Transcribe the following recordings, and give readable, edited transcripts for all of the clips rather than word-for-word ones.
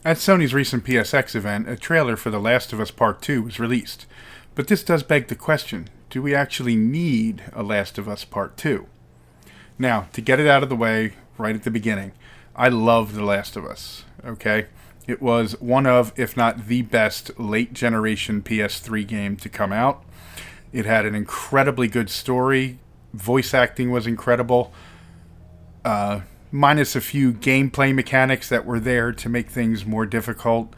At Sony's recent PSX event, a trailer for The Last of Us Part 2 was released. But this does beg the question, do we actually need a Last of Us Part 2? Now, to get it out of the way right at the beginning, I love The Last of Us, okay? It was one of, if not the best, late generation PS3 game to come out. It had an incredibly good story. Voice acting was incredible. Minus a few gameplay mechanics that were there to make things more difficult.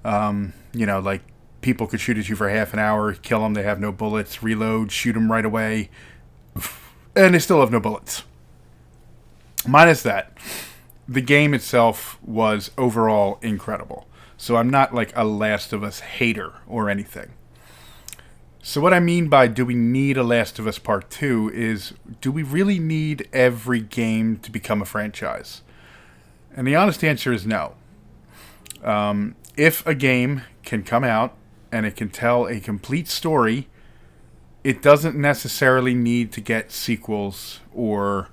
Like people could shoot at you for half an hour, kill them, they have no bullets, reload, shoot them right away, and they still have no bullets. Minus that, the game itself was overall incredible. So I'm not like a Last of Us hater or anything. So what I mean by do we need a Last of Us Part 2 is, do we really need every game to become a franchise? And the honest answer is no. If a game can come out and it can tell a complete story, it doesn't necessarily need to get sequels or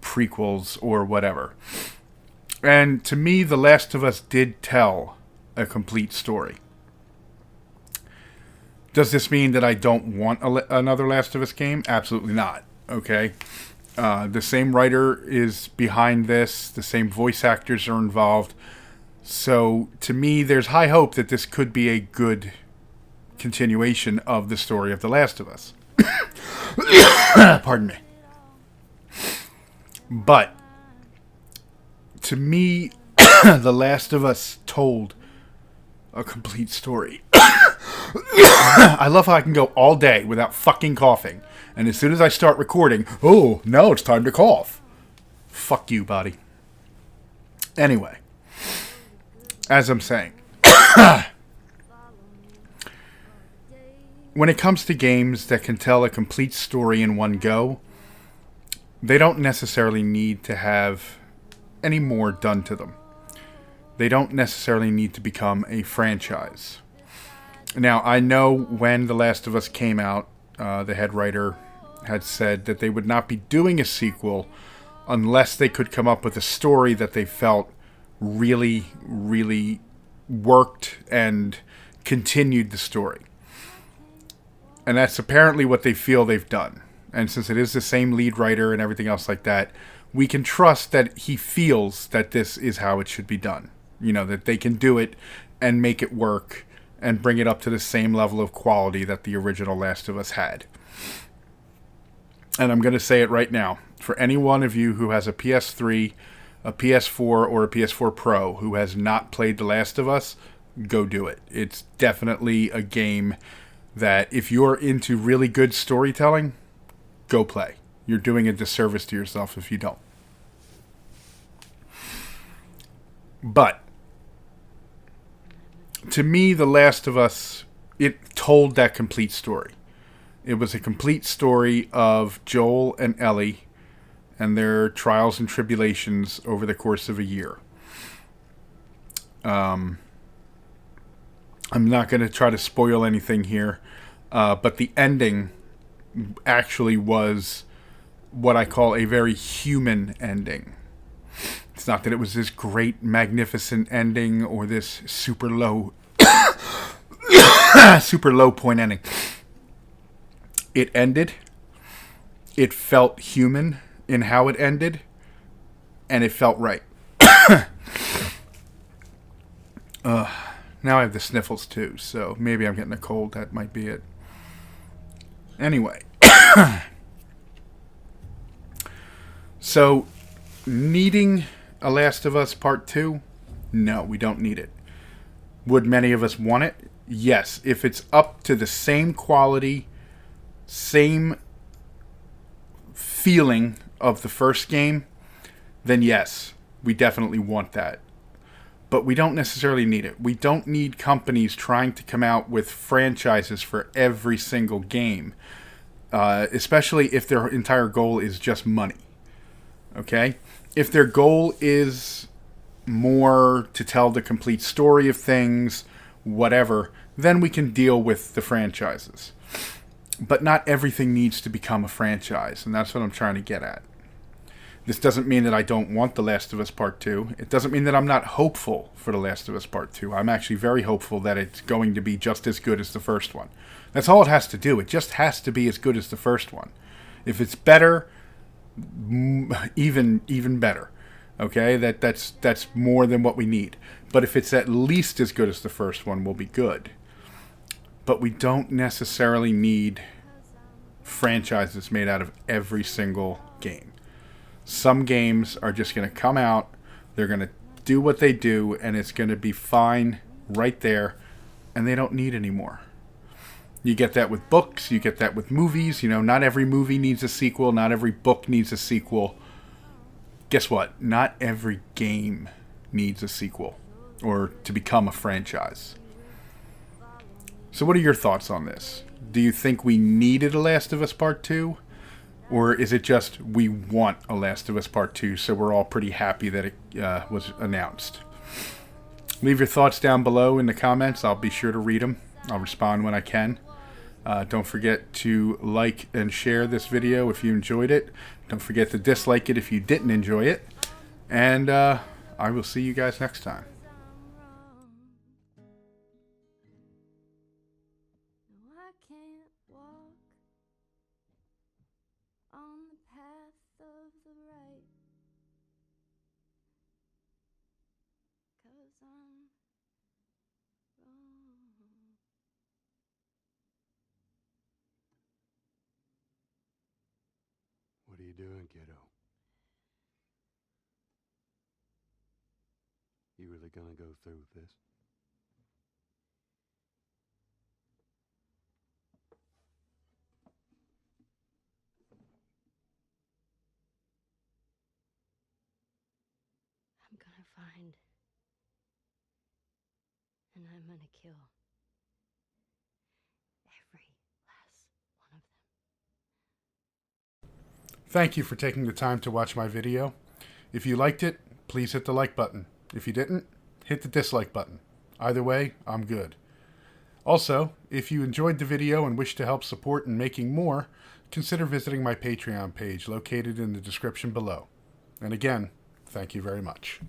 prequels or whatever. And to me, The Last of Us did tell a complete story. Does this mean that I don't want another Last of Us game? Absolutely not. Okay. The same writer is behind this. The same voice actors are involved. So, to me, there's high hope that this could be a good continuation of the story of The Last of Us. Pardon me. But, to me, The Last of Us told a complete story. I love how I can go all day without fucking coughing. And as soon as I start recording, oh, now it's time to cough. Fuck you, buddy. Anyway, as I'm saying, when it comes to games that can tell a complete story in one go, they don't necessarily need to have any more done to them. They don't necessarily need to become a franchise. Now, I know when The Last of Us came out, the head writer had said that they would not be doing a sequel unless they could come up with a story that they felt really, really worked and continued the story. And that's apparently what they feel they've done. And since it is the same lead writer and everything else like that, we can trust that he feels that this is how it should be done. You know, that they can do it and make it work and bring it up to the same level of quality that the original Last of Us had. And I'm going to say it right now. For any one of you who has a PS3, a PS4, or a PS4 Pro who has not played The Last of Us, go do it. It's definitely a game that if you're into really good storytelling, go play. You're doing a disservice to yourself if you don't. But to me, The Last of Us, it told that complete story. It was a complete story of Joel and Ellie and their trials and tribulations over the course of a year. I'm not going to try to spoil anything here, but the ending actually was what I call a very human ending. It's not that it was this great, magnificent ending or this super low point ending. It ended. It felt human in how it ended. And it felt right. Now I have the sniffles too, so maybe I'm getting a cold. That might be it. Anyway. So, needing a Last of Us Part 2? No, we don't need it. Would many of us want it? Yes. If it's up to the same quality, same feeling of the first game, then yes, we definitely want that. But we don't necessarily need it. We don't need companies trying to come out with franchises for every single game, especially if their entire goal is just money. Okay? If their goal is more to tell the complete story of things, whatever, then we can deal with the franchises. But not everything needs to become a franchise, and that's what I'm trying to get at. This doesn't mean that I don't want The Last of Us Part 2. It doesn't mean that I'm not hopeful for The Last of Us Part 2. I'm actually very hopeful that it's going to be just as good as the first one. That's all it has to do. It just has to be as good as the first one. If it's better, even better. Okay, that's more than what we need. But if it's at least as good as the first one, we'll be good. But we don't necessarily need franchises made out of every single game. Some games are just going to come out, they're going to do what they do, and it's going to be fine right there, and they don't need any more. You get that with books, you get that with movies. You know, not every movie needs a sequel, not every book needs a sequel. Guess what? Not every game needs a sequel or to become a franchise. So what are your thoughts on this? Do you think we needed a Last of Us Part 2? Or is it just we want a Last of Us Part 2, so we're all pretty happy that it was announced? Leave your thoughts down below in the comments. I'll be sure to read them. I'll respond when I can. Don't forget to like and share this video if you enjoyed it. Don't forget to dislike it if you didn't enjoy it. And I will see you guys next time. On the path of the right, 'cause I'm wrong. What are you doing, kiddo? You really gonna go through with this? I'm gonna find, and I'm gonna kill every last one of them. Thank you for taking the time to watch my video. If you liked it, please hit the like button. If you didn't, hit the dislike button. Either way, I'm good. Also, if you enjoyed the video and wish to help support in making more, consider visiting my Patreon page located in the description below. And again, thank you very much.